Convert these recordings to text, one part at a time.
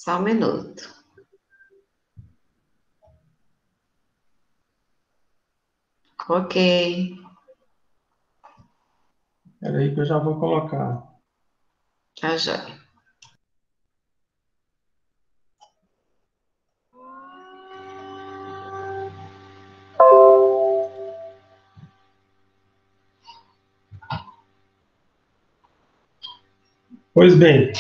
Só um minuto. Ok. Espera aí que eu já vou colocar. Tá joia. Pois bem,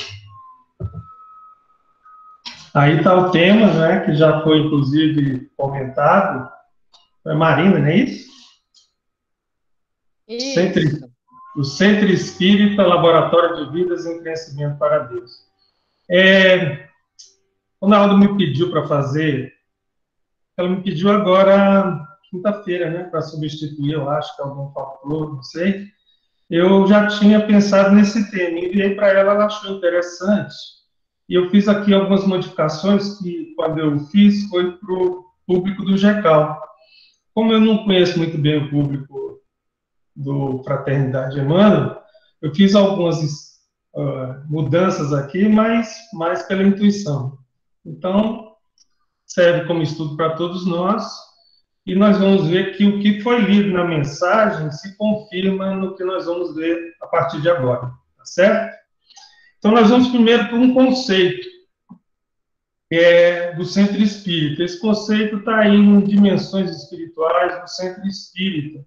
aí está o tema, né, que já foi inclusive comentado. É Marina, não é isso? Centro, Isso. o Centro Espírita Laboratório de Vidas em Crescimento para Deus. Quando a Alda me pediu para fazer, ela me pediu agora, quinta-feira, né, para substituir, eu acho que algum fator, não sei. Eu já tinha pensado nesse tema, enviei para ela, ela achou interessante. E eu fiz aqui algumas modificações que, quando eu fiz, foi para o público do GECAL. Como eu não conheço muito bem o público do Fraternidade Emmanuel, eu fiz algumas mudanças aqui, mas mais pela intuição. Então, serve como estudo para todos nós, e nós vamos ver que o que foi lido na mensagem se confirma no que nós vamos ver a partir de agora, tá certo? Então, nós vamos primeiro por um conceito, que é do Centro Espírita. Esse conceito está aí em Dimensões Espirituais do Centro Espírita,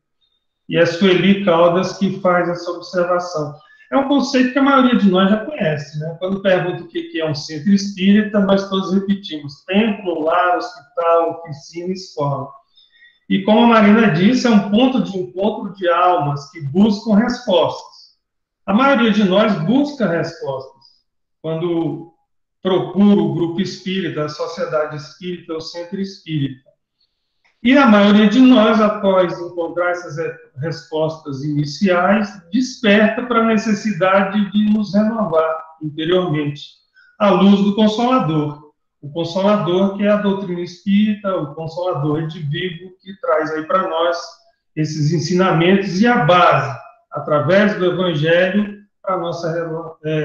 e é Sueli Caldas que faz essa observação. É um conceito que a maioria de nós já conhece, né? Quando pergunta o que é um centro espírita, nós todos repetimos: templo, lar, hospital, oficina, escola. E como a Marina disse, é um ponto de encontro de almas que buscam respostas. A maioria de nós busca respostas quando procura o grupo espírita, a sociedade espírita, o centro espírita. E a maioria de nós, após encontrar essas respostas iniciais, desperta para a necessidade de nos renovar interiormente, à luz do Consolador. O Consolador, que é a doutrina espírita, o Consolador Edivivo, que traz aí para nós esses ensinamentos e a base, através do Evangelho, para a nossa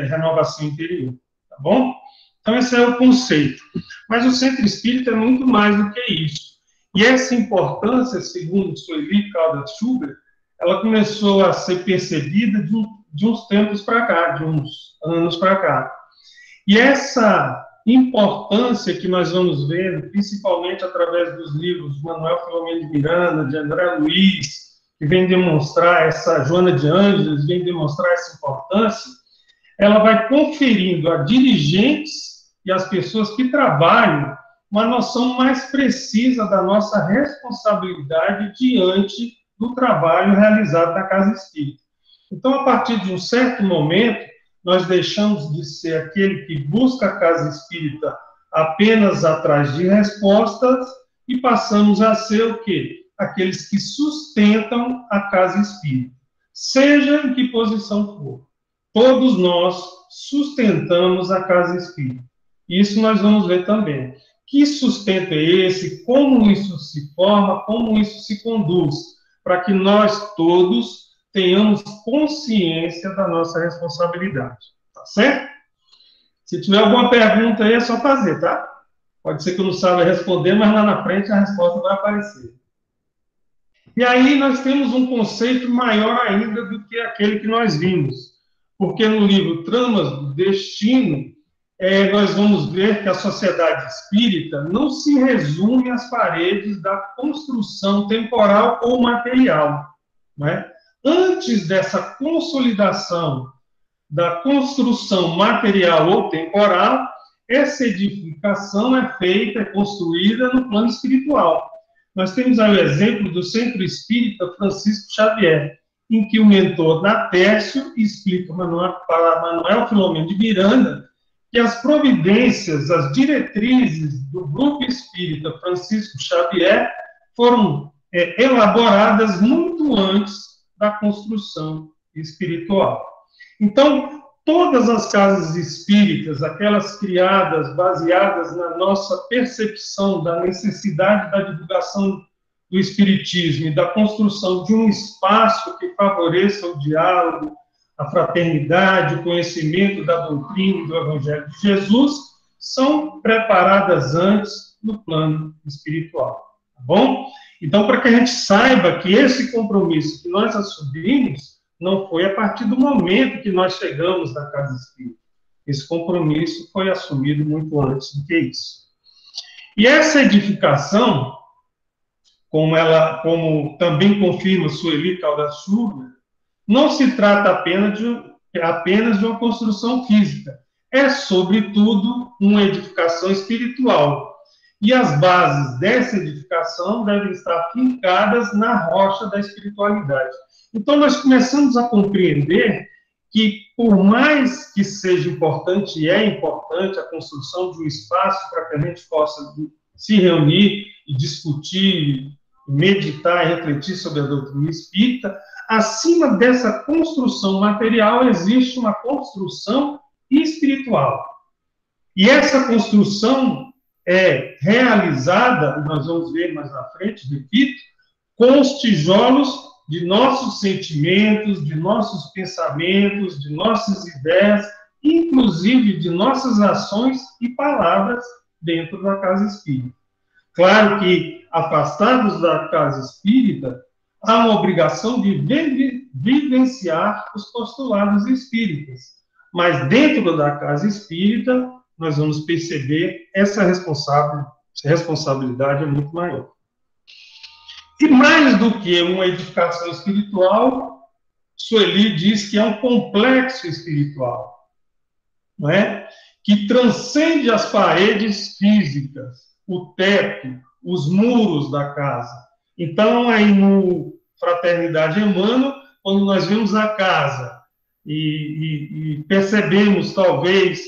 renovação interior. Tá bom? Então, esse é o conceito. Mas o centro espírita é muito mais do que isso. E essa importância, segundo Sueli Caldas Schubert, ela começou a ser percebida de uns tempos para cá, de uns anos para cá. E essa importância que nós vamos vendo, principalmente através dos livros de Manuel Filomeno de Miranda, de André Luiz, que vem demonstrar essa, Joana de Ângeles, vem demonstrar essa importância, ela vai conferindo a dirigentes e às pessoas que trabalham uma noção mais precisa da nossa responsabilidade diante do trabalho realizado na Casa Espírita. Então, a partir de um certo momento, nós deixamos de ser aquele que busca a Casa Espírita apenas atrás de respostas e passamos a ser o quê? Aqueles que sustentam a Casa Espírita, seja em que posição for. Todos nós sustentamos a Casa Espírita. Isso nós vamos ver também. Que sustento é esse? Como isso se forma? Como isso se conduz? Para que nós todos tenhamos consciência da nossa responsabilidade. Tá certo? Se tiver alguma pergunta aí, é só fazer, tá? Pode ser que eu não saiba responder, mas lá na frente a resposta vai aparecer. E aí nós temos um conceito maior ainda do que aquele que nós vimos. Porque no livro Tramas do Destino, nós vamos ver que a sociedade espírita não se resume às paredes da construção temporal ou material. Né? Antes dessa consolidação da construção material ou temporal, essa edificação é feita, é construída no plano espiritual. Nós temos aí o exemplo do Centro Espírita Francisco Xavier, em que o mentor Natércio explica para Manuel Filomeno de Miranda que as providências, as diretrizes do Grupo Espírita Francisco Xavier foram elaboradas muito antes da construção espiritual. Então, todas as casas espíritas, aquelas criadas, baseadas na nossa percepção da necessidade da divulgação do espiritismo e da construção de um espaço que favoreça o diálogo, a fraternidade, o conhecimento da doutrina e do Evangelho de Jesus, são preparadas antes no plano espiritual, tá bom? Então, para que a gente saiba que esse compromisso que nós assumimos não foi a partir do momento que nós chegamos na casa espírita. Esse compromisso foi assumido muito antes do que isso. E essa edificação, como também confirma Sueli Caldas Schubert, não se trata apenas de uma construção física. É, sobretudo, uma edificação espiritual. E as bases dessa edificação devem estar fincadas na rocha da espiritualidade. Então, nós começamos a compreender que, por mais que seja importante, e é importante, a construção de um espaço para que a gente possa se reunir e discutir, meditar e refletir sobre a doutrina espírita, acima dessa construção material existe uma construção espiritual. E essa construção é realizada, nós vamos ver mais na frente, repito, com os tijolos de nossos sentimentos, de nossos pensamentos, de nossas ideias, inclusive de nossas ações e palavras dentro da casa espírita. Claro que, afastados da casa espírita, há uma obrigação de vivenciar os postulados espíritas. Mas dentro da casa espírita, nós vamos perceber essa responsabilidade é muito maior. E mais do que uma edificação espiritual, Sueli diz que é um complexo espiritual, não é? Que transcende as paredes físicas, o teto, os muros da casa. Então, aí no Fraternidade Emmanuel, quando nós vemos a casa e percebemos, talvez,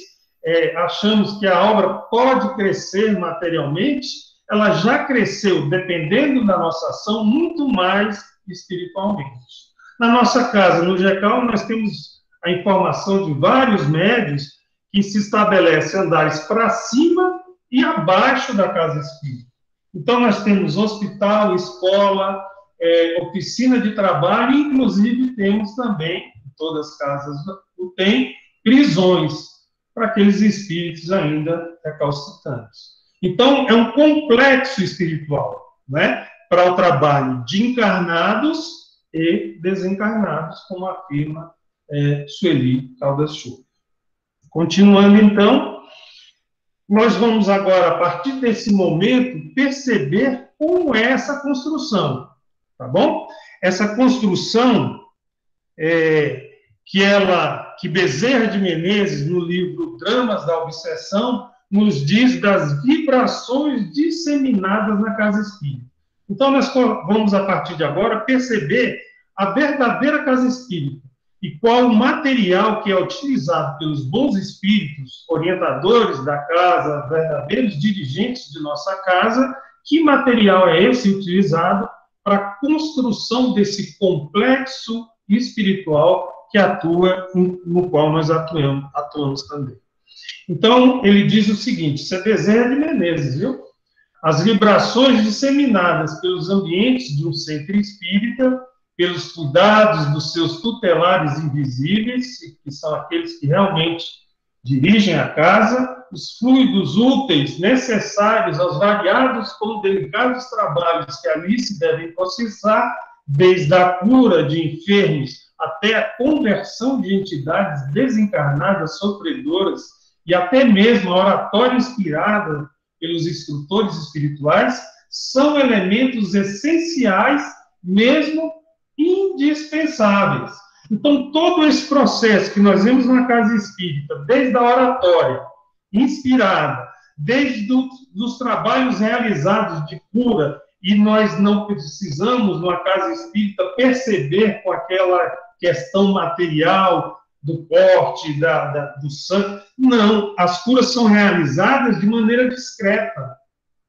achamos que a obra pode crescer materialmente, ela já cresceu, dependendo da nossa ação, muito mais espiritualmente. Na nossa casa, no GECAL, nós temos a informação de vários médios que se estabelece andares para cima e abaixo da casa espírita. Então, nós temos hospital, escola, oficina de trabalho, e, inclusive, temos também, em todas as casas tem, prisões para aqueles espíritos ainda recalcitrantes. Então, é um complexo espiritual, né, para o trabalho de encarnados e desencarnados, como afirma Sueli Caldas Schubert. Continuando, então, nós vamos agora, a partir desse momento, perceber como é essa construção, tá bom? Essa construção que Bezerra de Menezes, no livro Dramas da Obsessão, nos diz das vibrações disseminadas na casa espírita. Então, nós vamos, a partir de agora, perceber a verdadeira casa espírita e qual o material que é utilizado pelos bons espíritos, orientadores da casa, verdadeiros dirigentes de nossa casa, que material é esse utilizado para a construção desse complexo espiritual que atua, no qual nós atuamos também. Então, ele diz o seguinte, isso é Bezerra de Menezes, viu? As vibrações disseminadas pelos ambientes de um centro espírita, pelos cuidados dos seus tutelares invisíveis, que são aqueles que realmente dirigem a casa, os fluidos úteis necessários aos variados como delicados trabalhos que ali se devem processar, desde a cura de enfermos até a conversão de entidades desencarnadas sofredoras e até mesmo a oratória inspirada pelos instrutores espirituais, são elementos essenciais, mesmo indispensáveis. Então, todo esse processo que nós vemos na casa espírita, desde a oratória inspirada, desde os trabalhos realizados de cura, e nós não precisamos, numa casa espírita, perceber com aquela questão material do corte, do sangue. Não, as curas são realizadas de maneira discreta.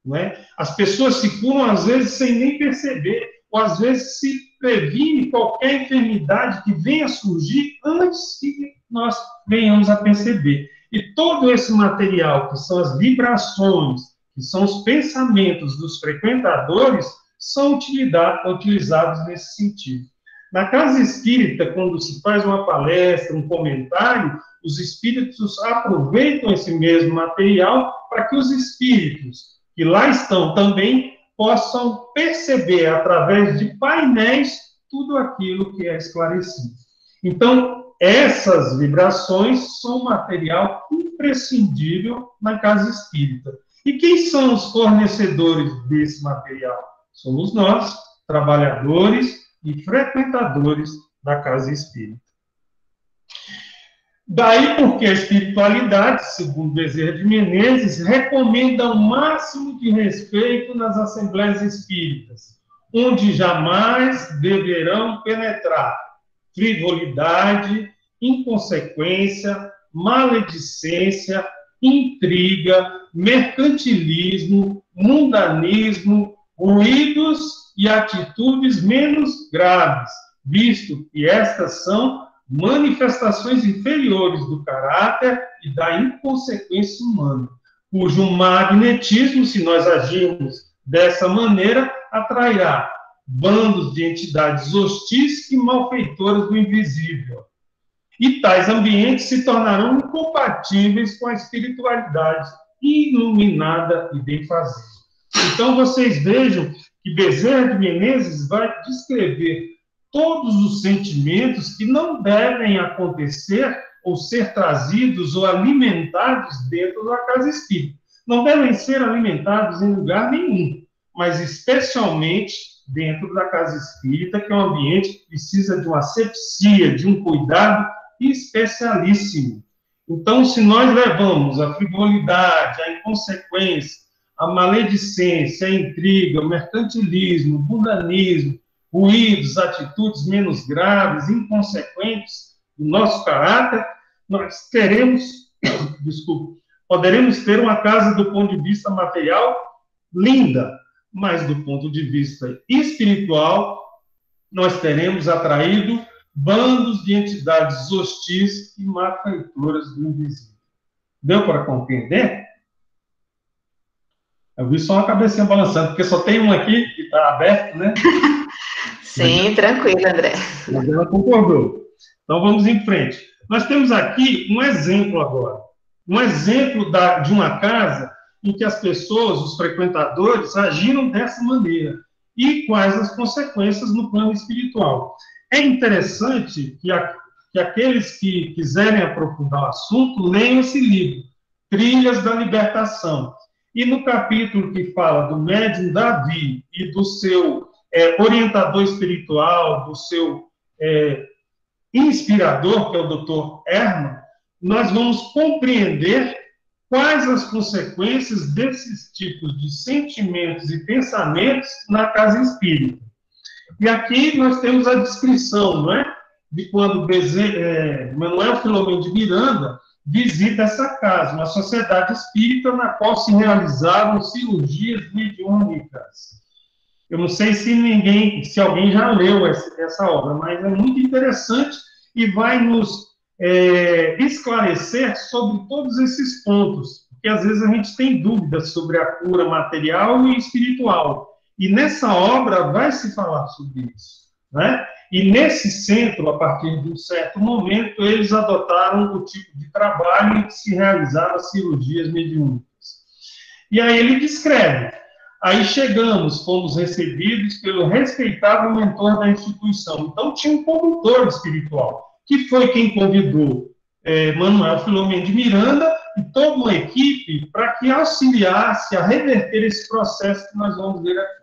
Não é? As pessoas se curam, às vezes, sem nem perceber, ou às vezes se previne qualquer enfermidade que venha a surgir antes que nós venhamos a perceber. E todo esse material, que são as vibrações, que são os pensamentos dos frequentadores, são utilizados nesse sentido. Na casa espírita, quando se faz uma palestra, um comentário, os espíritos aproveitam esse mesmo material para que os espíritos que lá estão também possam perceber, através de painéis, tudo aquilo que é esclarecido. Então, essas vibrações são material imprescindível na casa espírita. E quem são os fornecedores desse material? Somos nós, trabalhadores e frequentadores da casa espírita. Daí porque a espiritualidade, segundo Bezerra de Menezes, recomenda o máximo de respeito nas assembleias espíritas, onde jamais deverão penetrar frivolidade, inconsequência, maledicência, intriga, mercantilismo, mundanismo, ruídos e atitudes menos graves, visto que estas são manifestações inferiores do caráter e da inconsequência humana, cujo magnetismo, se nós agirmos dessa maneira, atrairá bandos de entidades hostis e malfeitoras do invisível. E tais ambientes se tornarão incompatíveis com a espiritualidade iluminada e benfazenda. Então, vocês vejam que Bezerra de Menezes vai descrever todos os sentimentos que não devem acontecer ou ser trazidos ou alimentados dentro da casa espírita. Não devem ser alimentados em lugar nenhum, mas especialmente dentro da casa espírita, que é um ambiente que precisa de uma asepsia, de um cuidado especialíssimo. Então, se nós levamos a frivolidade, a inconsequência, a maledicência, a intriga, o mercantilismo, o mundanismo, ruídos, atitudes menos graves, inconsequentes do nosso caráter, nós teremos, poderemos ter uma casa do ponto de vista material linda, mas do ponto de vista espiritual, nós teremos atraído bandos de entidades hostis e malfeitoras do invisível. Deu para compreender? Eu vi só uma cabecinha balançando, porque só tem um aqui que está aberto, né? Sim, tranquilo, André. Mas ela concordou. Então, vamos em frente. Nós temos aqui um exemplo agora. Um exemplo de uma casa em que as pessoas, os frequentadores, agiram dessa maneira. E quais as consequências no plano espiritual. É interessante que aqueles que quiserem aprofundar o assunto leiam esse livro, Trilhas da Libertação. E no capítulo que fala do médium Davi e do seu orientador espiritual, do seu inspirador, que é o Dr. Herman, nós vamos compreender quais as consequências desses tipos de sentimentos e pensamentos na casa espírita. E aqui nós temos a descrição, não é? De quando Manuel Filomeno de Miranda visita essa casa, uma sociedade espírita na qual se realizavam cirurgias mediúnicas. Eu não sei se alguém já leu essa obra, mas é muito interessante e vai nos esclarecer sobre todos esses pontos, porque às vezes a gente tem dúvidas sobre a cura material e espiritual. E nessa obra vai se falar sobre isso, né? E nesse centro, a partir de um certo momento, eles adotaram o tipo de trabalho em que se realizavam cirurgias mediúnicas. E aí ele descreve. Aí chegamos, fomos recebidos pelo respeitável mentor da instituição. Então tinha um condutor espiritual, que foi quem convidou Manuel Filomeno de Miranda e toda uma equipe para que auxiliasse a reverter esse processo que nós vamos ver aqui.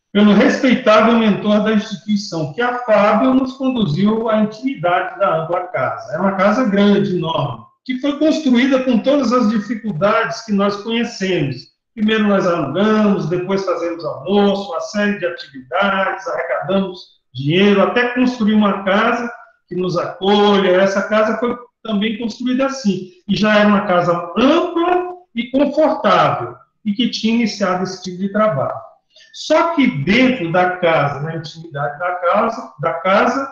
Pelo respeitável mentor da instituição, que afável nos conduziu à intimidade da ampla casa. É uma casa grande, enorme, que foi construída com todas as dificuldades que nós conhecemos. Primeiro nós alugamos, depois fazemos almoço, uma série de atividades, arrecadamos dinheiro, até construir uma casa que nos acolha. Essa casa foi também construída assim, e já era uma casa ampla e confortável, e que tinha iniciado esse tipo de trabalho. Só que dentro da casa, na intimidade da casa,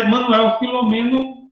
Manuel Filomeno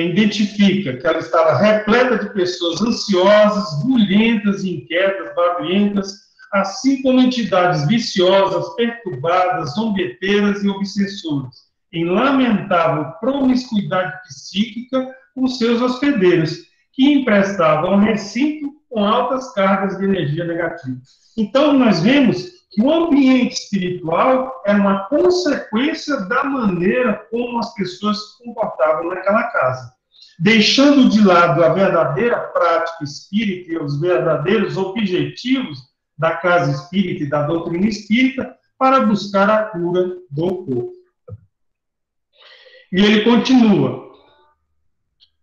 identifica que ela estava repleta de pessoas ansiosas, bulhentas, inquietas, barulhentas, assim como entidades viciosas, perturbadas, zombeteiras e obsessoras. em lamentável promiscuidade psíquica com seus hospedeiros, que emprestavam ao recinto com altas cargas de energia negativa. Então, nós vemos que o ambiente espiritual é uma consequência da maneira como as pessoas se comportavam naquela casa. Deixando de lado a verdadeira prática espírita e os verdadeiros objetivos da casa espírita e da doutrina espírita para buscar a cura do corpo. E ele continua,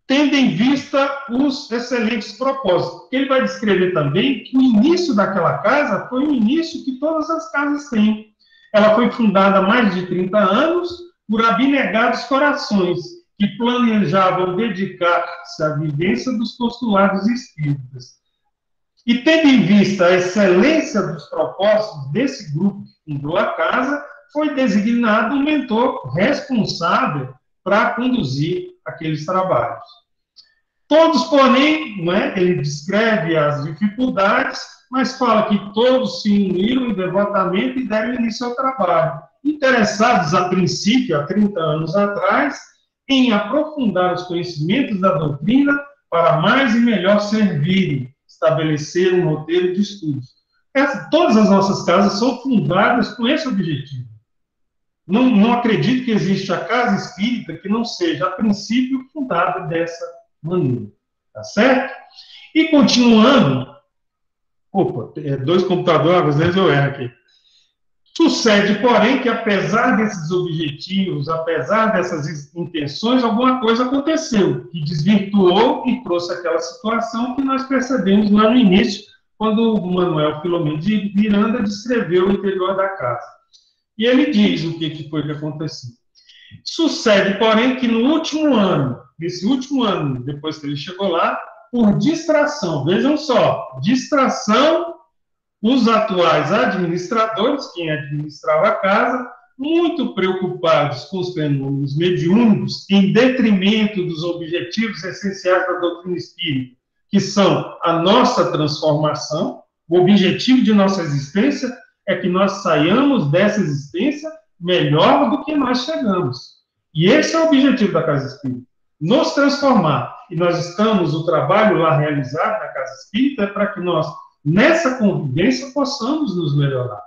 tendo em vista os excelentes propósitos. Ele vai descrever também que o início daquela casa foi o início que todas as casas têm. Ela foi fundada há mais de 30 anos por abnegados corações que planejavam dedicar-se à vivência dos postulados espíritas. E tendo em vista a excelência dos propósitos desse grupo que fundou a casa, foi designado um mentor responsável para conduzir aqueles trabalhos. Todos, porém, ele descreve as dificuldades, mas fala que todos se uniram devotamente e deram início ao trabalho, interessados, a princípio, há 30 anos atrás, em aprofundar os conhecimentos da doutrina para mais e melhor servirem, estabelecer um roteiro de estudos. Todas as nossas casas são fundadas com esse objetivo. Não acredito que exista a casa espírita que não seja, a princípio, fundada dessa maneira. Tá certo? E continuando, dois computadores, às vezes eu erro aqui. Sucede, porém, que apesar desses objetivos, apesar dessas intenções, alguma coisa aconteceu, que desvirtuou e trouxe aquela situação que nós percebemos lá no início, quando o Manuel Filomeno de Miranda descreveu o interior da casa. E ele diz o que foi que aconteceu. Sucede, porém, que nesse último ano, depois que ele chegou lá, por distração, vejam só, distração, os atuais administradores, quem administrava a casa, muito preocupados com os fenômenos mediúnicos, em detrimento dos objetivos essenciais da doutrina espírita, que são a nossa transformação, o objetivo de nossa existência é que nós saiamos dessa existência melhor do que nós chegamos. E esse é o objetivo da Casa Espírita, nos transformar. E nós estamos, o trabalho lá realizado na Casa Espírita é para que nós, nessa convivência, possamos nos melhorar.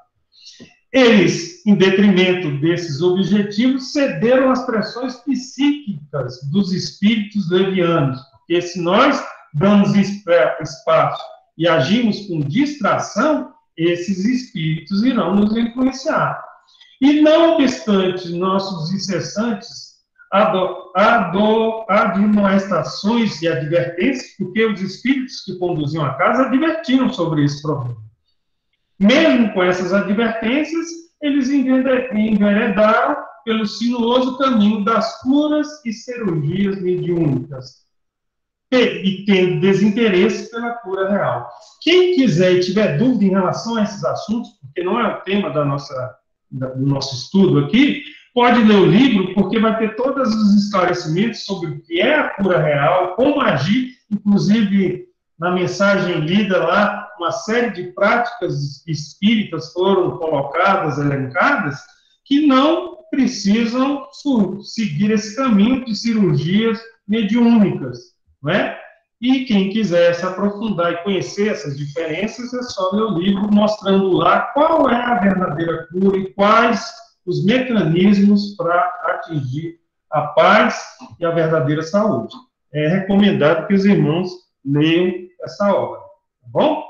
Eles, em detrimento desses objetivos, cederam às pressões psíquicas dos espíritos levianos, porque se nós damos espaço e agimos com distração, esses espíritos irão nos influenciar. E não obstante nossos incessantes admoestações e advertências, porque os espíritos que conduziam a casa advertiram sobre esse problema. Mesmo com essas advertências, eles enveredaram pelo sinuoso caminho das curas e cirurgias mediúnicas, e tendo desinteresse pela cura real. Quem quiser e tiver dúvida em relação a esses assuntos, porque não é o tema do nosso estudo aqui, pode ler o livro, porque vai ter todos os esclarecimentos sobre o que é a cura real, como agir, inclusive na mensagem lida lá, uma série de práticas espíritas foram colocadas, elencadas, que não precisam seguir esse caminho de cirurgias mediúnicas, não é? E quem quiser se aprofundar e conhecer essas diferenças, é só ler o livro mostrando lá qual é a verdadeira cura e quais os mecanismos para atingir a paz e a verdadeira saúde. É recomendado que os irmãos leiam essa obra, tá bom?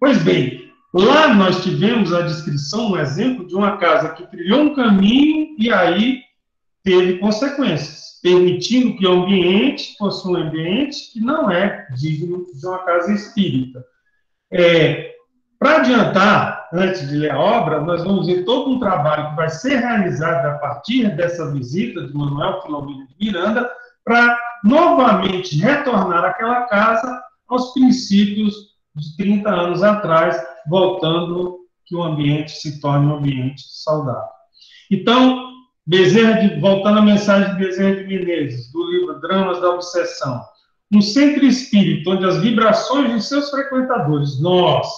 Pois bem, lá nós tivemos a descrição, um exemplo de uma casa que trilhou um caminho e aí teve consequências, permitindo que o ambiente fosse um ambiente que não é digno de uma casa espírita. Para adiantar, antes de ler a obra, nós vamos ver todo um trabalho que vai ser realizado a partir dessa visita de Manuel Filomeno de Miranda, para novamente retornar àquela casa aos princípios de 30 anos atrás, voltando que o ambiente se torne um ambiente saudável. Então, voltando à mensagem de Bezerra de Menezes, do livro Dramas da Obsessão, um centro espírita onde as vibrações de seus frequentadores, nós,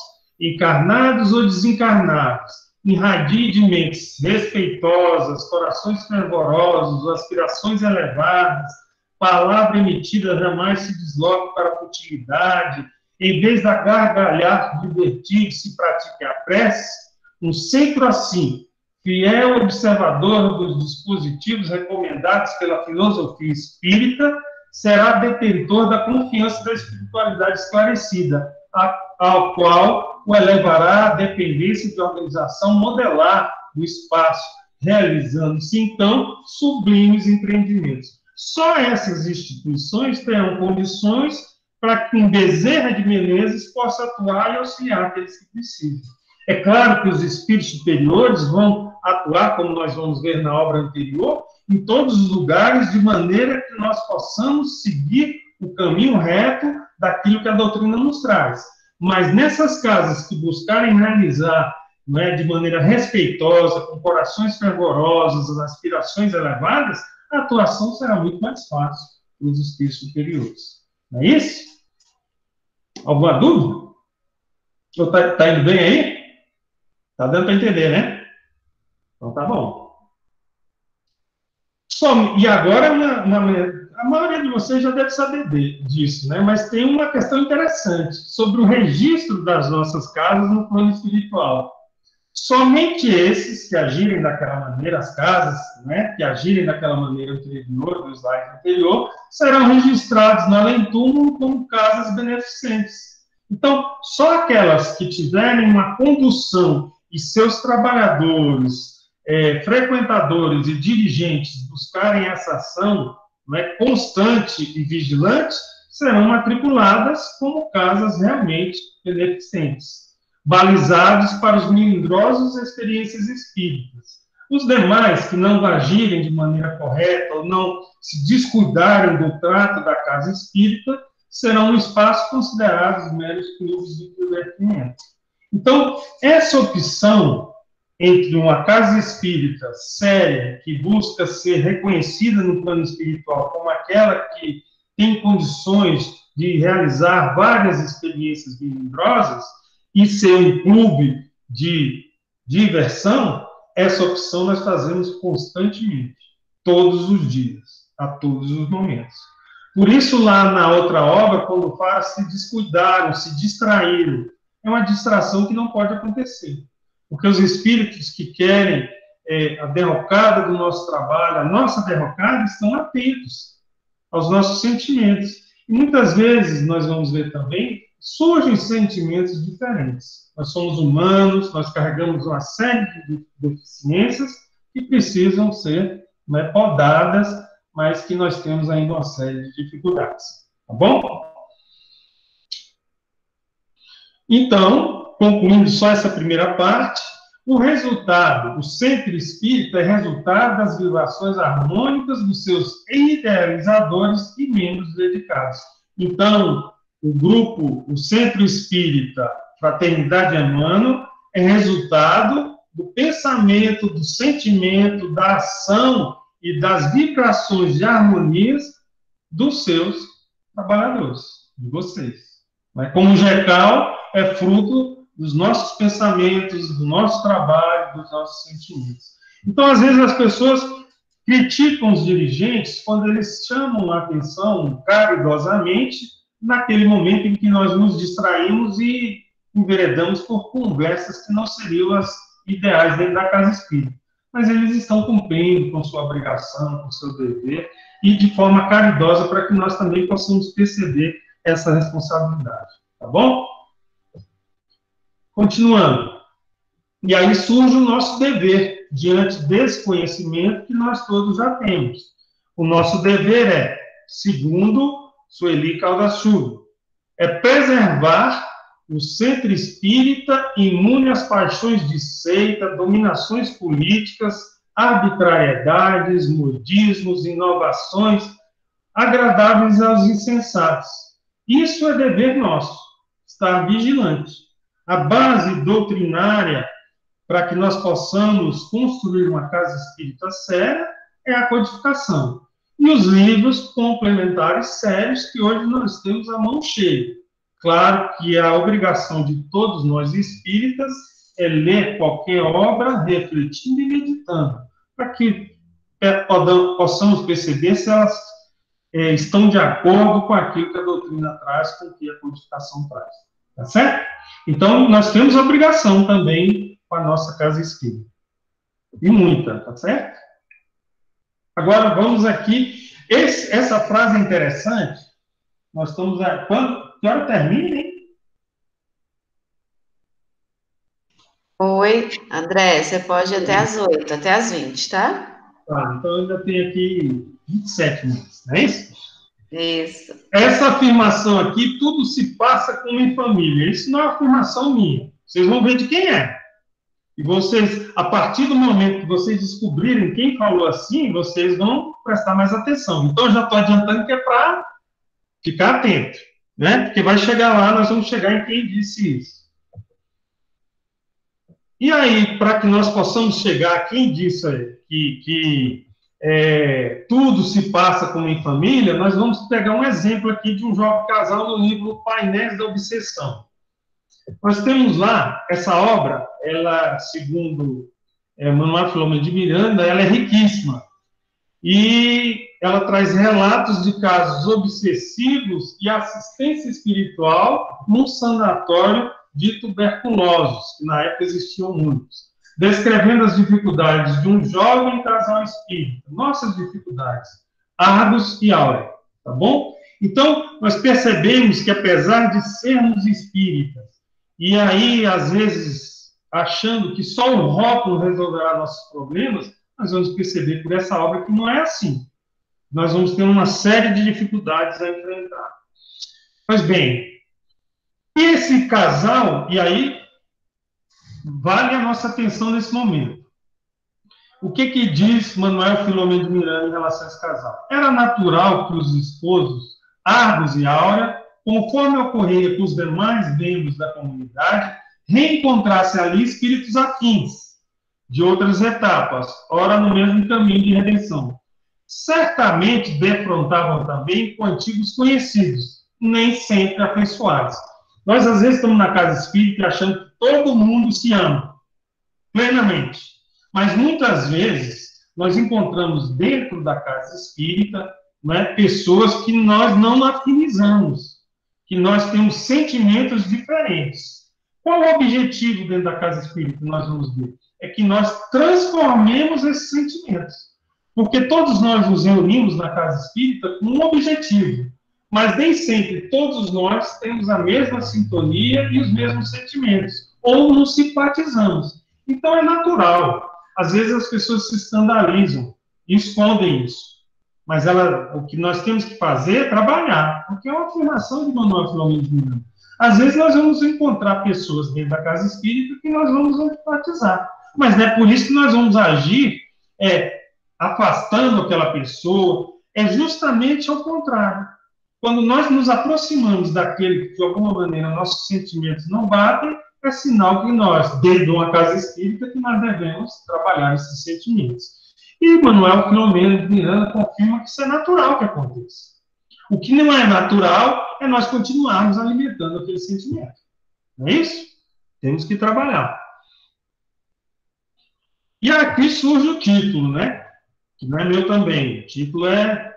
encarnados ou desencarnados, irradie de mentes respeitosas, corações fervorosos, aspirações elevadas, palavra emitida jamais se desloque para a futilidade, em vez da gargalhar divertido se pratique a prece, um centro assim, fiel observador dos dispositivos recomendados pela filosofia espírita, será detentor da confiança da espiritualidade esclarecida, ao qual o elevará à dependência de organização modelar do espaço, realizando-se, então, sublimes empreendimentos. Só essas instituições terão condições para que um Bezerra de Menezes possa atuar e auxiliar aqueles que precisam. É claro que os espíritos superiores vão atuar, como nós vamos ver na obra anterior, em todos os lugares, de maneira que nós possamos seguir o caminho reto daquilo que a doutrina nos traz. Mas nessas casas que buscarem realizar, não é, de maneira respeitosa, com corações fervorosos, aspirações elevadas, a atuação será muito mais fácil para os espíritos superiores. Não é isso? Alguma dúvida? Está indo bem aí? Está dando para entender, né? Então tá bom. E agora, a maioria de vocês já deve saber disso, né? Mas tem uma questão interessante sobre o registro das nossas casas no plano espiritual. Somente esses que agirem daquela maneira, as casas, né, que agirem daquela maneira anterior, do slide anterior, serão registrados na além-túmulo como casas beneficentes. Então, só aquelas que tiverem uma condução e seus trabalhadores, frequentadores e dirigentes buscarem essa ação, né, constante e vigilante, serão matriculadas como casas realmente beneficentes, balizados para os melindrosos experiências espíritas. Os demais que não agirem de maneira correta ou não se descuidarem do trato da casa espírita, serão no espaço considerados meros clubes de divertimento. Então, essa opção entre uma casa espírita séria, que busca ser reconhecida no plano espiritual como aquela que tem condições de realizar várias experiências melindrosas, e ser um clube de diversão, essa opção nós fazemos constantemente, todos os dias, a todos os momentos. Por isso, lá na outra obra, quando fala se descuidaram, se distraíram, é uma distração que não pode acontecer. Porque os espíritos que querem a derrocada do nosso trabalho, a nossa derrocada, estão atentos aos nossos sentimentos. E muitas vezes, nós vamos ver também, surgem sentimentos diferentes. Nós somos humanos, nós carregamos uma série de deficiências que precisam ser, né, podadas, mas que nós temos ainda uma série de dificuldades. Tá bom? Então, concluindo só essa primeira parte, o resultado, o centro espírita é resultado das vibrações harmônicas dos seus idealizadores e membros dedicados. Então, o grupo, o Centro Espírita Fraternidade Emmanuel, é resultado do pensamento, do sentimento, da ação e das vibrações de harmonias dos seus trabalhadores, de vocês. Mas como o GECAL é fruto dos nossos pensamentos, do nosso trabalho, dos nossos sentimentos. Então, às vezes, as pessoas criticam os dirigentes quando eles chamam a atenção caridosamente naquele momento em que nós nos distraímos e enveredamos por conversas que não seriam as ideais dentro da casa espírita. Mas eles estão cumprindo com sua obrigação, com seu dever, e de forma caridosa para que nós também possamos perceber essa responsabilidade. Tá bom? Continuando. E aí surge o nosso dever, diante desse conhecimento que nós todos já temos. O nosso dever é, segundo Sueli Caldas Chuva, é preservar o centro espírita imune às paixões de seita, dominações políticas, arbitrariedades, modismos, inovações agradáveis aos insensatos. Isso é dever nosso, estar vigilante. A base doutrinária para que nós possamos construir uma casa espírita séria é a codificação. E os livros complementares sérios que hoje nós temos a mão cheia. Claro que a obrigação de todos nós espíritas é ler qualquer obra, refletindo e meditando, para que possamos perceber se elas estão de acordo com aquilo que a doutrina traz, com o que a codificação traz. Tá certo? Então, nós temos obrigação também com a nossa casa espírita. E muita, tá certo? Agora, vamos aqui. Essa frase é interessante. Nós estamos... Que hora termina, hein? Oi, André, você pode ir até às 8, até às 20, tá? Tá, então eu ainda tenho aqui 27 minutos, não é isso? Isso. Essa afirmação aqui, tudo se passa como em família. Isso não é uma afirmação minha. Vocês vão ver de quem é. E vocês, a partir do momento que vocês descobrirem quem falou assim, vocês vão prestar mais atenção. Então, eu já estou adiantando que é para ficar atento, né? Porque vai chegar lá, nós vamos chegar em quem disse isso. E aí, para que nós possamos chegar a quem disse que tudo se passa como em família, nós vamos pegar um exemplo aqui de um jovem casal no livro Painéis da Obsessão. Nós temos lá, essa obra, ela, segundo Manuel Filomeno de Miranda, ela é riquíssima. E ela traz relatos de casos obsessivos e assistência espiritual num sanatório de tuberculosos, que na época existiam muitos, descrevendo as dificuldades de um jovem casal espírita, nossas dificuldades, Argos e Áurea, tá bom? Então, nós percebemos que, apesar de sermos espíritas, e aí, às vezes, achando que só o rótulo resolverá nossos problemas, nós vamos perceber por essa obra que não é assim. Nós vamos ter uma série de dificuldades a enfrentar. Pois bem, esse casal, e aí vale a nossa atenção nesse momento. O que diz Manuel Filomeno de Miranda em relação a esse casal? Era natural que os esposos, Argos e Áurea, conforme ocorria com os demais membros da comunidade, reencontrassem ali espíritos afins, de outras etapas, ora no mesmo caminho de redenção. Certamente defrontavam também com antigos conhecidos, nem sempre afeiçoados. Nós, às vezes, estamos na casa espírita achando que todo mundo se ama, plenamente. Mas, muitas vezes, nós encontramos dentro da casa espírita, né, pessoas que nós não afinizamos, que nós temos sentimentos diferentes. Qual o objetivo dentro da casa espírita? Nós vamos ver. É que nós transformemos esses sentimentos. Porque todos nós nos reunimos na casa espírita com um objetivo. Mas nem sempre todos nós temos a mesma sintonia e os mesmos sentimentos. Ou nos simpatizamos. Então é natural. Às vezes as pessoas se escandalizam e escondem isso. Mas o que nós temos que fazer é trabalhar. Porque é uma afirmação de Manuel Filomeno de Miranda. Às vezes nós vamos encontrar pessoas dentro da casa espírita que nós vamos antipatizar. Mas não é por isso que nós vamos agir afastando aquela pessoa. É justamente ao contrário. Quando nós nos aproximamos daquele que, de alguma maneira, nossos sentimentos não batem, é sinal que nós, dentro de uma casa espírita, que nós devemos trabalhar esses sentimentos. E Manuel Filomeno de Miranda confirma que isso é natural que aconteça. O que não é natural é nós continuarmos alimentando aquele sentimento. Não é isso? Temos que trabalhar. E aqui surge o título, né? Que não é meu também. O título é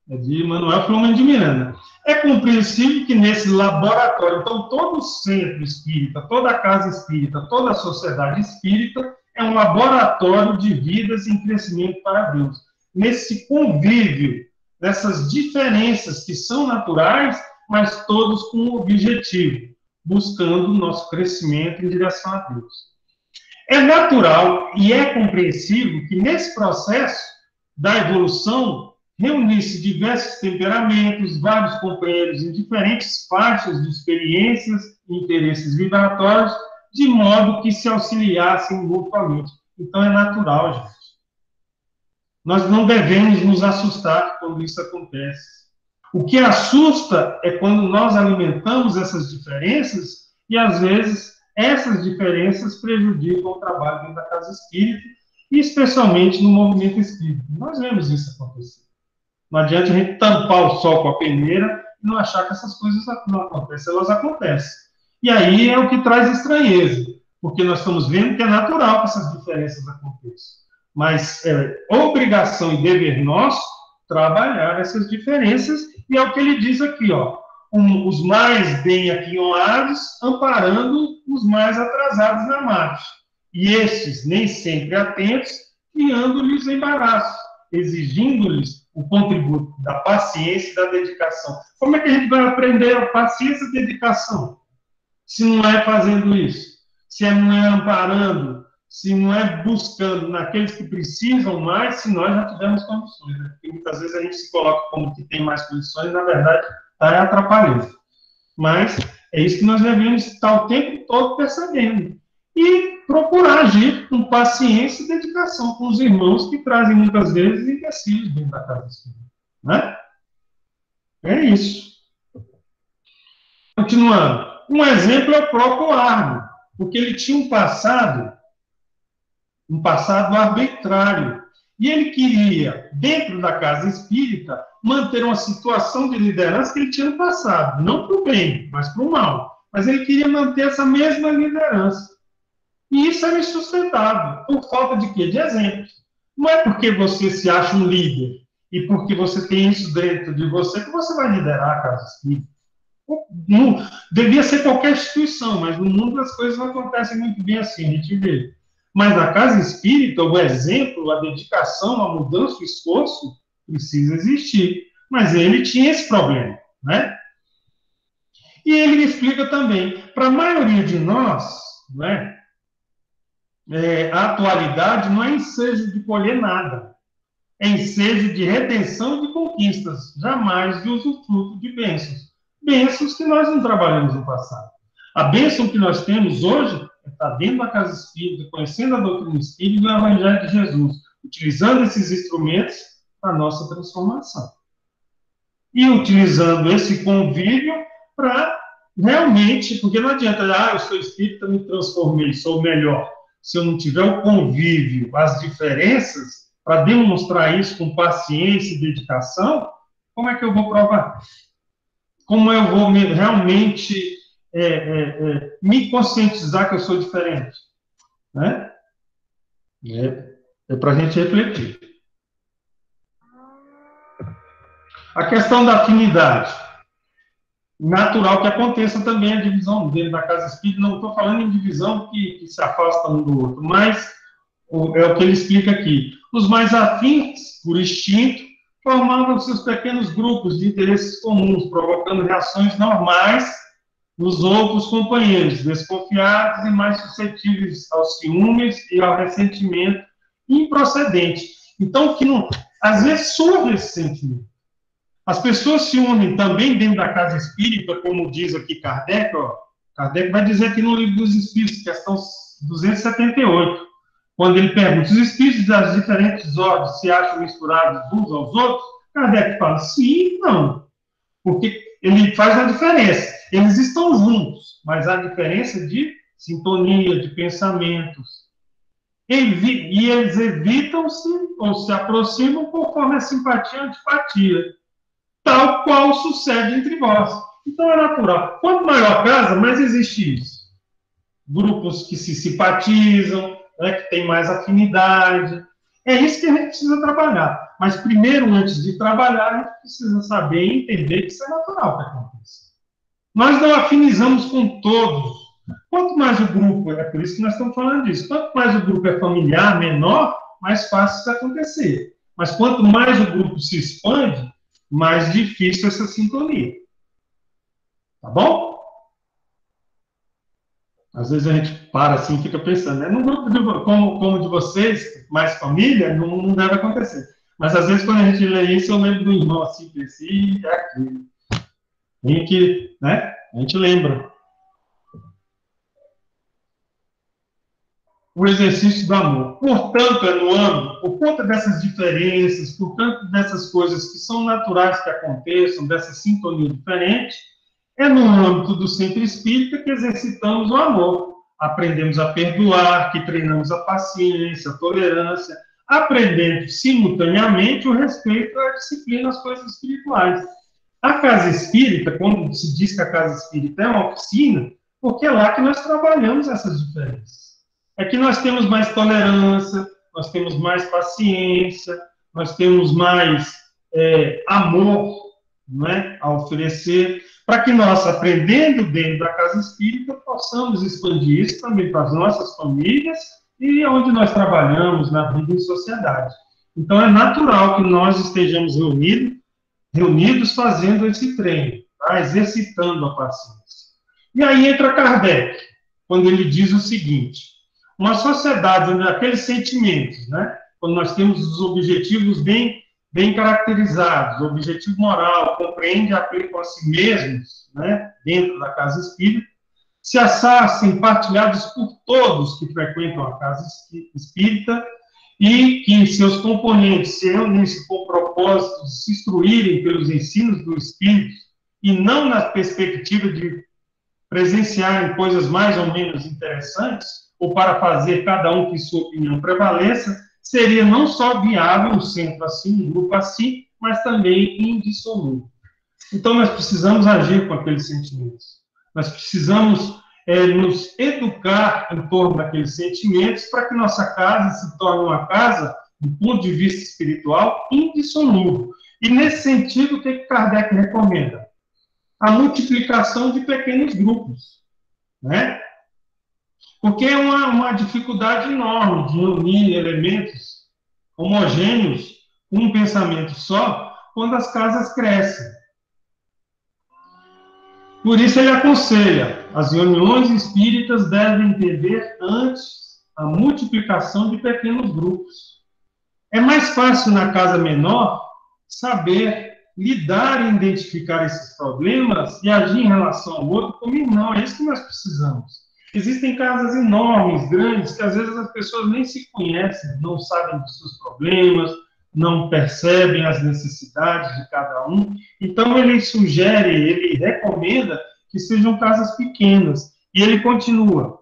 de Manuel Filomeno de Miranda. É compreensível que nesse laboratório, então todo centro espírita, toda casa espírita, toda a sociedade espírita é um laboratório de vidas em crescimento para Deus. Nesse convívio, nessas diferenças que são naturais, mas todos com um objetivo, buscando o nosso crescimento em direção a Deus. É natural e é compreensível que nesse processo da evolução reunir-se diversos temperamentos, vários companheiros em diferentes faixas de experiências e interesses vibratórios, de modo que se auxiliassem mutuamente. Então é natural, gente. Nós não devemos nos assustar quando isso acontece. O que assusta é quando nós alimentamos essas diferenças e, às vezes, essas diferenças prejudicam o trabalho dentro da casa espírita e, especialmente, no movimento espírita. Nós vemos isso acontecer. Não adianta a gente tampar o sol com a peneira e não achar que essas coisas não acontecem. Elas acontecem. E aí é o que traz estranheza. porque nós estamos vendo que é natural que essas diferenças aconteçam. Mas é obrigação e dever nosso trabalhar essas diferenças, e é o que ele diz aqui, ó, os mais bem aquinhoados amparando os mais atrasados na marcha, e estes nem sempre atentos, criando-lhes embaraço, exigindo-lhes o contributo da paciência e da dedicação. Como é que a gente vai aprender a paciência e dedicação se não é fazendo isso? Se não é amparando, se não é buscando naqueles que precisam mais, se nós já tivermos condições. Né? Porque muitas vezes a gente se coloca como que tem mais condições, e na verdade está atrapalhando. Mas é isso que nós devemos estar o tempo todo percebendo. E procurar agir com paciência e dedicação com os irmãos que trazem muitas vezes empecilhos dentro da casa espírita. Né? É isso. Continuando. Um exemplo é o próprio Arno, porque ele tinha um passado arbitrário. E ele queria, dentro da casa espírita, manter uma situação de liderança que ele tinha no passado. Não para o bem, mas para o mal. Mas ele queria manter essa mesma liderança. E isso era insustentável. Por falta de quê? De exemplos. Não é porque você se acha um líder e porque você tem isso dentro de você que você vai liderar a casa espírita. Não, devia ser qualquer instituição, mas no mundo as coisas não acontecem muito bem assim, a gente vê. Mas na casa espírita, o exemplo, a dedicação, a mudança, o esforço, precisa existir. Mas ele tinha esse problema, né? E ele explica também, para a maioria de nós, né, a atualidade não é ensejo de colher nada, é ensejo de retenção de conquistas, jamais de usufruto de bênçãos. Bênçãos que nós não trabalhamos no passado. A bênção que nós temos hoje é estar dentro da casa espírita, conhecendo a doutrina espírita e o Evangelho de Jesus, utilizando esses instrumentos para a nossa transformação. E utilizando esse convívio para realmente, porque não adianta, eu sou espírita, me transformei, sou melhor. Se eu não tiver o convívio, as diferenças, para demonstrar isso com paciência e dedicação, como é que eu vou provar? Como eu vou realmente me conscientizar que eu sou diferente? Né? É para a gente refletir. A questão da afinidade. Natural que aconteça também a divisão dentro da casa espírita. Não estou falando em divisão que se afasta um do outro, mas é o que ele explica aqui. Os mais afins, por instinto, formavam seus pequenos grupos de interesses comuns, provocando reações normais nos outros companheiros, desconfiados e mais suscetíveis aos ciúmes e ao ressentimento improcedente. Então, às vezes surge esse sentimento. As pessoas se unem também dentro da casa espírita, como diz aqui Kardec, Kardec vai dizer aqui no Livro dos Espíritos, questão 278, quando ele pergunta, os espíritos das diferentes ordens se acham misturados uns aos outros? Kardec fala, sim e não. Porque ele faz uma diferença. Eles estão juntos, mas há diferença de sintonia, de pensamentos. E eles evitam-se ou se aproximam conforme a simpatia e a antipatia, tal qual sucede entre vós. Então é natural. Quanto maior a casa, mais existe isso. Grupos que se simpatizam, né, que têm mais afinidade. É isso que a gente precisa trabalhar. Mas primeiro, antes de trabalhar, a gente precisa saber e entender que isso é natural que aconteça. Nós não afinizamos com todos. Quanto mais o grupo, é por isso que nós estamos falando disso, quanto mais o grupo é familiar, menor, mais fácil isso acontecer. Mas quanto mais o grupo se expande, mais difícil essa sintonia. Tá bom? Às vezes a gente para assim e fica pensando, né? Num grupo como o de vocês, mais família, não deve acontecer. Mas às vezes quando a gente lê isso, eu lembro do irmão assim, pensei, é aquilo. Tem que, né? A gente lembra. O exercício do amor. Portanto, é no âmbito, por conta dessas diferenças, por conta dessas coisas que são naturais que aconteçam, dessa sintonia diferente, é no âmbito do centro espírita que exercitamos o amor. Aprendemos a perdoar, que treinamos a paciência, a tolerância, aprendendo simultaneamente o respeito à disciplina às coisas espirituais. A casa espírita, quando se diz que a casa espírita é uma oficina, porque é lá que nós trabalhamos essas diferenças. É que nós temos mais tolerância, nós temos mais paciência, nós temos mais amor, não é, a oferecer, para que nós, aprendendo dentro da casa espírita, possamos expandir isso também para as nossas famílias e onde nós trabalhamos, na vida em sociedade. Então, é natural que nós estejamos reunidos fazendo esse treino, tá? Exercitando a paciência. E aí entra Kardec, quando ele diz o seguinte: uma sociedade onde aqueles sentimentos, né, quando nós temos os objetivos bem caracterizados, o objetivo moral, compreende e aplicam a si mesmos, né, dentro da casa espírita, se assassem partilhados por todos que frequentam a casa espírita e que seus componentes se reunissem com o propósito de se instruírem pelos ensinos do espírito e não na perspectiva de presenciarem coisas mais ou menos interessantes, ou para fazer cada um que sua opinião prevaleça, seria não só viável um centro assim, um grupo assim, mas também indissolúvel. Então, nós precisamos agir com aqueles sentimentos. Nós precisamos nos educar em torno daqueles sentimentos para que nossa casa se torne uma casa, do ponto de vista espiritual, indissolúvel. E, nesse sentido, o que Kardec recomenda? A multiplicação de pequenos grupos, né? Porque é uma dificuldade enorme de unir elementos homogêneos com um pensamento só, quando as casas crescem. Por isso ele aconselha, as reuniões espíritas devem entender antes a multiplicação de pequenos grupos. É mais fácil na casa menor saber lidar e identificar esses problemas e agir em relação ao outro como irmão. É isso que nós precisamos. Existem casas enormes, grandes, que às vezes as pessoas nem se conhecem, não sabem dos seus problemas, não percebem as necessidades de cada um. Então, ele sugere, ele recomenda que sejam casas pequenas. E ele continua.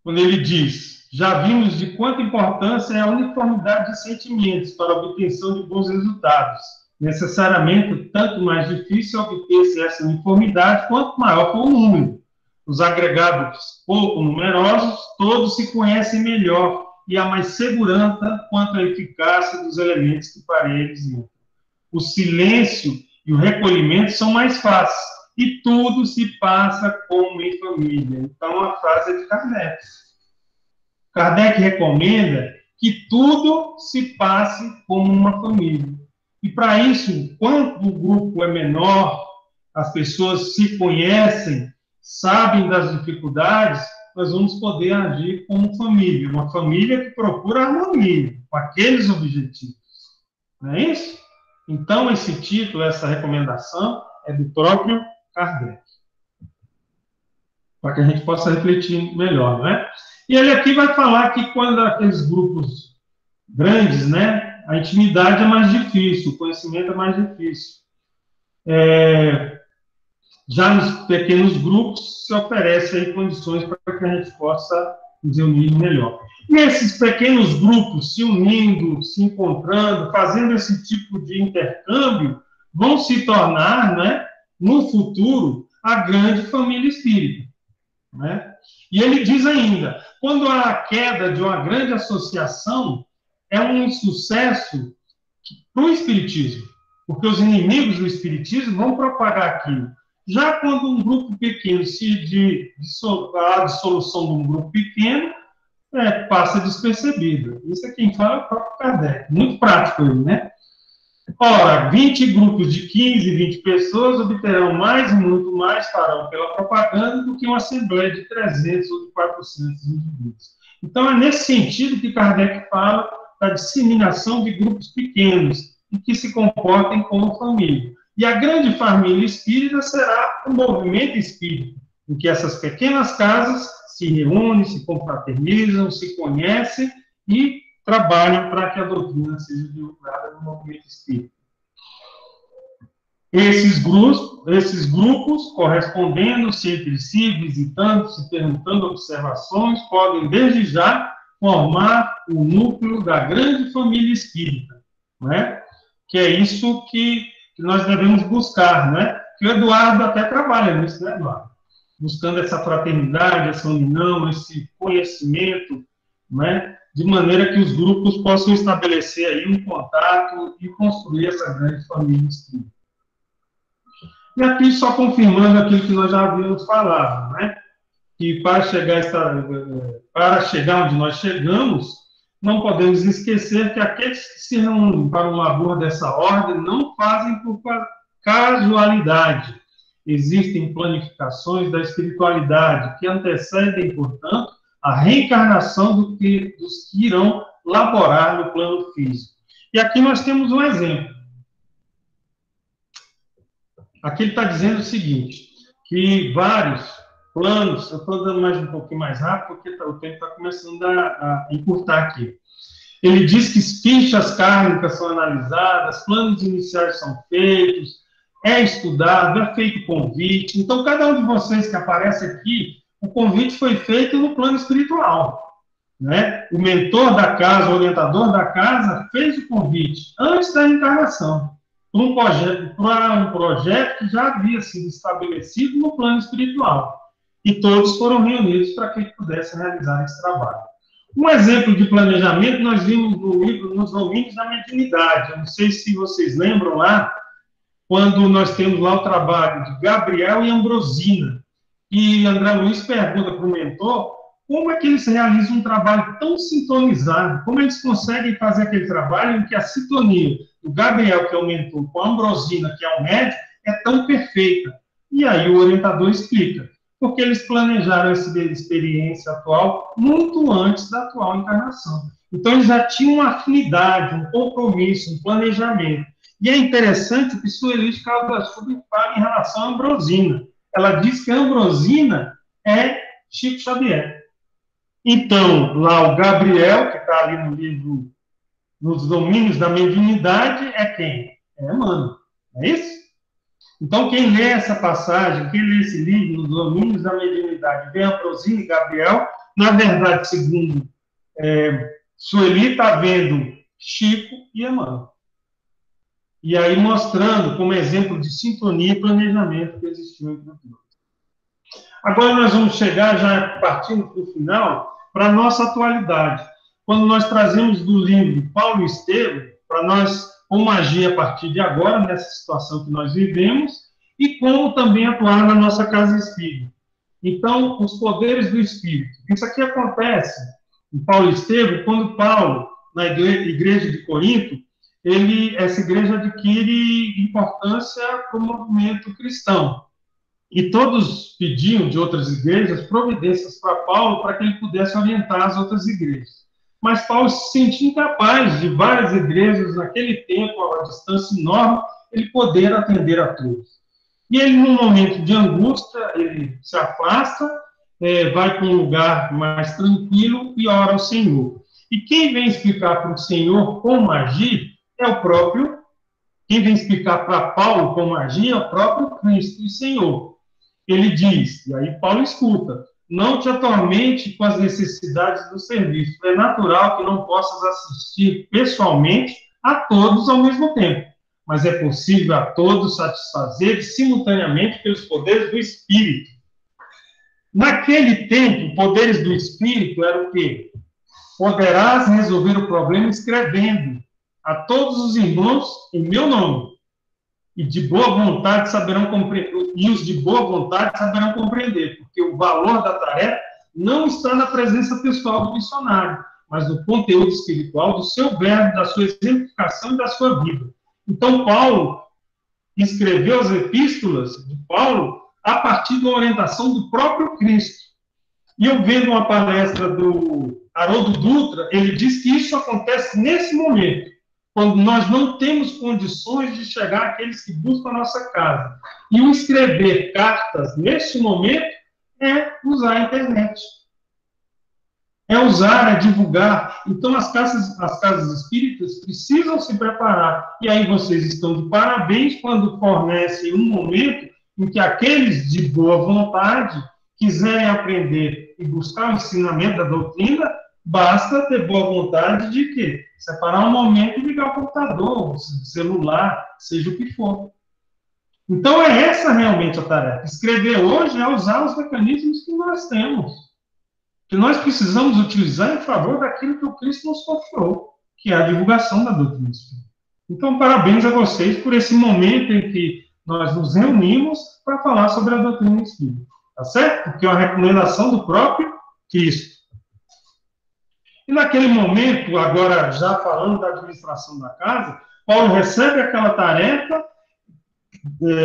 Quando ele diz: já vimos de quanta importância é a uniformidade de sentimentos para a obtenção de bons resultados. Necessariamente, tanto mais difícil obter-se essa uniformidade, quanto maior for o número. Os agregados pouco numerosos, todos se conhecem melhor e há mais segurança quanto à eficácia dos elementos que para eles entram. O silêncio e o recolhimento são mais fáceis, e tudo se passa como em família. Então, a frase é de Kardec. Kardec recomenda que tudo se passe como uma família. E para isso, quando o grupo é menor, as pessoas se conhecem, sabem das dificuldades, nós vamos poder agir como família. Uma família que procura harmonia com aqueles objetivos. Não é isso? Então, esse título, essa recomendação, é do próprio Kardec. Para que a gente possa refletir melhor, não é? E ele aqui vai falar que quando aqueles grupos grandes, né, a intimidade é mais difícil, o conhecimento é mais difícil. Já nos pequenos grupos se oferece aí condições para que a gente possa nos unir melhor. E esses pequenos grupos se unindo, se encontrando, fazendo esse tipo de intercâmbio, vão se tornar, né, no futuro, a grande família espírita. Né? E ele diz ainda, quando há a queda de uma grande associação, é um sucesso para o espiritismo, porque os inimigos do espiritismo vão propagar aquilo. Já quando um grupo pequeno a dissolução de um grupo pequeno passa despercebido. Isso é quem fala é o próprio Kardec. Muito prático ele, né? Ora, 20 grupos de 15, 20 pessoas obterão mais e muito mais, farão pela propaganda, do que uma assembleia de 300 ou de 400 indivíduos. Então, é nesse sentido que Kardec fala da disseminação de grupos pequenos e que se comportem como família. E a grande família espírita será o movimento espírita, em que essas pequenas casas se reúnem, se confraternizam, se conhecem e trabalham para que a doutrina seja divulgada no movimento espírita. Esses grupos, correspondendo-se entre si, visitando-se, perguntando observações, podem, desde já, formar o núcleo da grande família espírita, né? Que é isso que nós devemos buscar, né? Que o Eduardo até trabalha nisso, né, Eduardo? Buscando essa fraternidade, essa união, esse conhecimento, né? De maneira que os grupos possam estabelecer aí um contato e construir essa grande família espírita. E aqui só confirmando aquilo que nós já havíamos falado, né? Que para chegar onde nós chegamos, não podemos esquecer que aqueles que se reúnem para um labor dessa ordem não fazem por casualidade. Existem planificações da espiritualidade que antecedem, portanto, a reencarnação dos que irão laborar no plano físico. E aqui nós temos um exemplo. Aqui ele está dizendo o seguinte, que vários planos, eu estou dando mais um pouquinho mais rápido, porque o tempo está começando a encurtar aqui. Ele diz que fichas kármicas são analisadas, planos iniciais são feitos, é estudado, é feito convite. Então, cada um de vocês que aparece aqui, o convite foi feito no plano espiritual. Né? O mentor da casa, o orientador da casa, fez o convite antes da encarnação, para um projeto que já havia sido estabelecido no plano espiritual. E todos foram reunidos para que pudessem realizar esse trabalho. Um exemplo de planejamento nós vimos no livro Nos Domínios da Mediunidade. Eu não sei se vocês lembram lá, quando nós temos lá o trabalho de Gabriel e Ambrosina. E André Luiz pergunta para o mentor como é que eles realizam um trabalho tão sintonizado, como eles conseguem fazer aquele trabalho em que a sintonia do Gabriel, que é o mentor, com a Ambrosina, que é o médico, é tão perfeita. E aí o orientador explica, porque eles planejaram essa experiência atual muito antes da atual encarnação. Então, eles já tinham uma afinidade, um compromisso, um planejamento. E é interessante que Sueli Caldas fala em relação à Ambrosina. Ela diz que a Ambrosina é Chico Xavier. Então, lá o Gabriel, que está ali no livro Nos Domínios da Mediunidade, é quem? É Emmanuel. Não é isso? Então, quem lê essa passagem, quem lê esse livro, Nos Domínios da Mediunidade, vê Ambrosina e Gabriel, na verdade, segundo Sueli, está vendo Chico e Emmanuel. E aí mostrando como exemplo de sintonia e planejamento que existiu entre os dois. Agora nós vamos chegar, já partindo para o final, para a nossa atualidade. Quando nós trazemos do livro Paulo Estevam, para nós como agir a partir de agora, nessa situação que nós vivemos, e como também atuar na nossa casa espírita. Então, os poderes do espírito. Isso aqui acontece em Paulo Estevam, quando Paulo, na igreja de Corinto, essa igreja adquire importância para o movimento cristão. E todos pediam de outras igrejas providências para Paulo para que ele pudesse orientar as outras igrejas. Mas Paulo se sentia incapaz de várias igrejas, naquele tempo, a uma distância enorme, ele poder atender a todos. E ele, num momento de angústia, ele se afasta, vai para um lugar mais tranquilo e ora ao Senhor. E quem vem explicar para o Senhor como agir é o próprio, quem vem explicar para Paulo como agir é o próprio Cristo e Senhor. Ele diz, e aí Paulo escuta, não te atormente com as necessidades do serviço. É natural que não possas assistir pessoalmente a todos ao mesmo tempo, mas é possível a todos satisfazer simultaneamente pelos poderes do Espírito. Naquele tempo, poderes do Espírito era o quê? Poderás resolver o problema escrevendo a todos os irmãos em meu nome, e de boa vontade saberão compreender, e os de boa vontade saberão compreender, porque o valor da tarefa não está na presença pessoal do missionário, mas no conteúdo espiritual do seu verbo, da sua exemplificação e da sua vida. Então, Paulo escreveu as epístolas de Paulo a partir da orientação do próprio Cristo. E eu vendo uma palestra do Haroldo Dutra, ele diz que isso acontece nesse momento, quando nós não temos condições de chegar àqueles que buscam a nossa casa. E o escrever cartas, neste momento, é usar a internet. É usar, é divulgar. Então, as casas espíritas precisam se preparar. E aí vocês estão de parabéns quando fornecem um momento em que aqueles de boa vontade quiserem aprender e buscar o ensinamento da doutrina, basta ter boa vontade de quê? Separar um momento e ligar o computador, o celular, seja o que for. Então, é essa realmente a tarefa. Escrever hoje é usar os mecanismos que nós temos, que nós precisamos utilizar em favor daquilo que o Cristo nos confiou, que é a divulgação da doutrina espírita. Então, parabéns a vocês por esse momento em que nós nos reunimos para falar sobre a doutrina espírita. Tá certo? Porque é uma recomendação do próprio Cristo. E naquele momento, agora já falando da administração da casa, Paulo recebe aquela tarefa.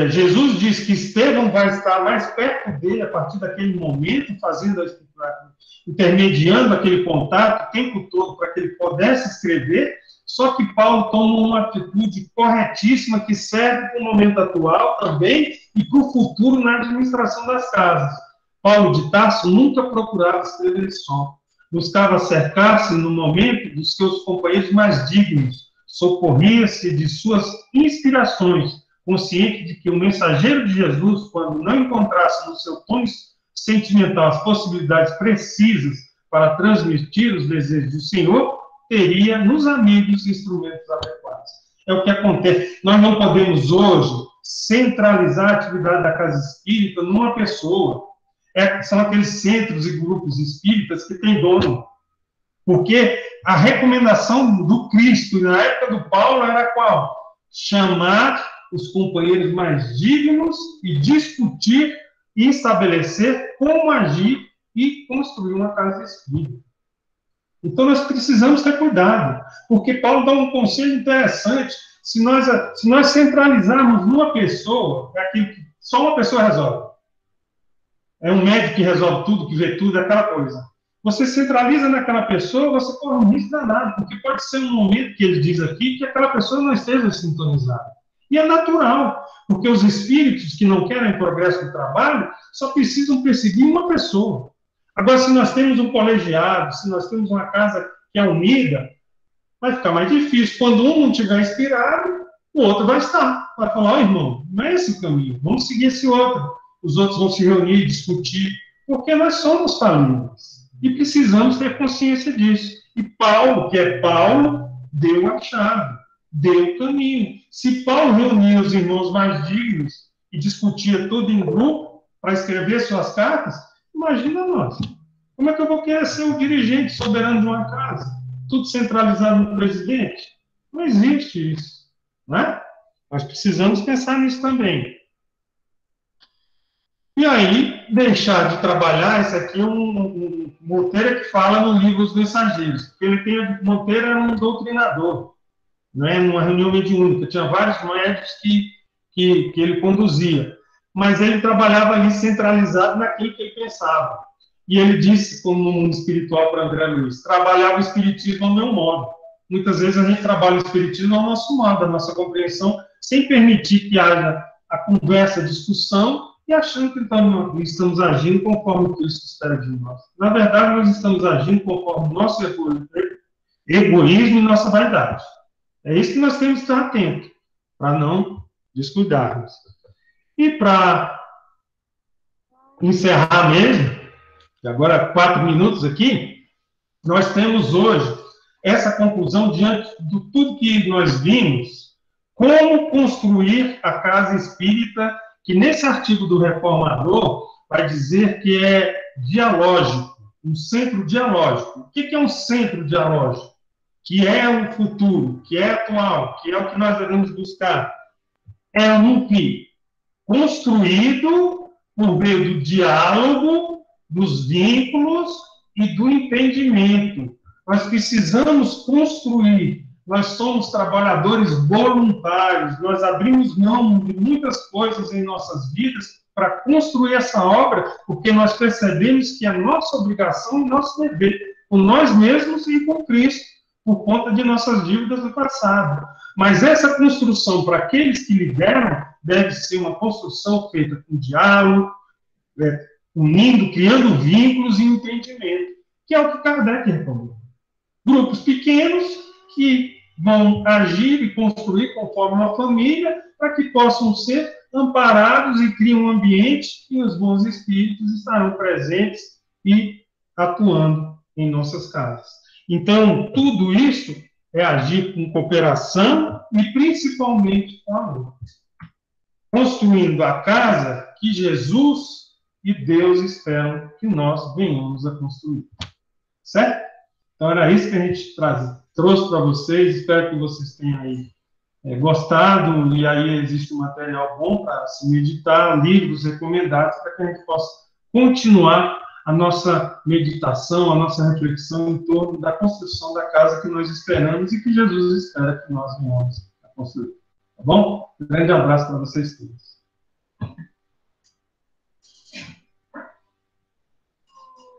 Jesus diz que Estevão vai estar mais perto dele a partir daquele momento, intermediando aquele contato o tempo todo para que ele pudesse escrever. Só que Paulo toma uma atitude corretíssima que serve para o momento atual também e para o futuro na administração das casas. Paulo de Tarso nunca procurava escrever só. Buscava cercar-se no momento dos seus companheiros mais dignos, socorria-se de suas inspirações, consciente de que o mensageiro de Jesus, quando não encontrasse no seu tom sentimental as possibilidades precisas para transmitir os desejos do Senhor, teria nos amigos instrumentos adequados. É o que acontece. Nós não podemos hoje centralizar a atividade da casa espírita numa pessoa. São aqueles centros e grupos espíritas que têm dono. Porque a recomendação do Cristo na época do Paulo era qual? Chamar os companheiros mais dignos e discutir e estabelecer como agir e construir uma casa espírita. Então, nós precisamos ter cuidado, porque Paulo dá um conselho interessante. Se nós centralizarmos numa pessoa, é aquilo que só uma pessoa resolve. É um médico que resolve tudo, que vê tudo, é aquela coisa. Você centraliza naquela pessoa, você corre um risco danado, porque pode ser um momento que ele diz aqui que aquela pessoa não esteja sintonizada. E é natural, porque os espíritos que não querem progresso no trabalho só precisam perseguir uma pessoa. Agora, se nós temos um colegiado, se nós temos uma casa que é unida, vai ficar mais difícil. Quando um não estiver inspirado, o outro vai estar. Vai falar, irmão, não é esse o caminho, vamos seguir esse outro. Os outros vão se reunir, discutir, porque nós somos falíveis. E precisamos ter consciência disso. E Paulo, que é Paulo, deu a chave, deu o caminho. Se Paulo reunia os irmãos mais dignos e discutia tudo em grupo para escrever suas cartas, imagina nós. Como é que eu vou querer ser o dirigente soberano de uma casa? Tudo centralizado no presidente? Não existe isso. Não é? Nós precisamos pensar nisso também. E aí, deixar de trabalhar, esse aqui é um Monteiro que fala no livro Os Mensageiros. Porque Monteiro era um doutrinador, né, numa reunião mediúnica. Tinha vários médios que ele conduzia. Mas ele trabalhava ali centralizado naquilo que ele pensava. E ele disse, como um espiritual para André Luiz, trabalhava o espiritismo ao meu modo. Muitas vezes a gente trabalha o espiritismo ao nosso modo, a nossa compreensão, sem permitir que haja a conversa, a discussão, e achando que estamos agindo conforme o Cristo espera de nós. Na verdade, nós estamos agindo conforme o nosso egoísmo e nossa vaidade. É isso que nós temos que estar atentos, para não descuidarmos. E para encerrar mesmo, agora 4 minutos aqui, nós temos hoje essa conclusão diante de tudo que nós vimos, como construir a casa espírita, que nesse artigo do Reformador vai dizer que é dialógico, um centro dialógico. O que é um centro dialógico? Que é o futuro, que é atual, que é o que nós devemos buscar. É um que construído por meio do diálogo, dos vínculos e do entendimento. Nós precisamos construir. Nós somos trabalhadores voluntários. Nós abrimos mão de muitas coisas em nossas vidas para construir essa obra, porque nós percebemos que é nossa obrigação e nosso dever, com nós mesmos e com Cristo, por conta de nossas dívidas do passado. Mas essa construção, para aqueles que lideram, deve ser uma construção feita com diálogo, unindo, criando vínculos e entendimento, que é o que Kardec recomenda. Grupos pequenos que vão agir e construir conforme uma família, para que possam ser amparados e criam um ambiente e os bons espíritos estarão presentes e atuando em nossas casas. Então, tudo isso é agir com cooperação e principalmente com amor. construindo a casa que Jesus e Deus esperam que nós venhamos a construir. Certo? Então era isso que a gente trouxe para vocês. Espero que vocês tenham aí gostado, e aí existe um material bom para se meditar, livros recomendados para que a gente possa continuar a nossa meditação, a nossa reflexão em torno da construção da casa que nós esperamos e que Jesus espera que nós venhamos a construir. Tá bom? Um grande abraço para vocês todos.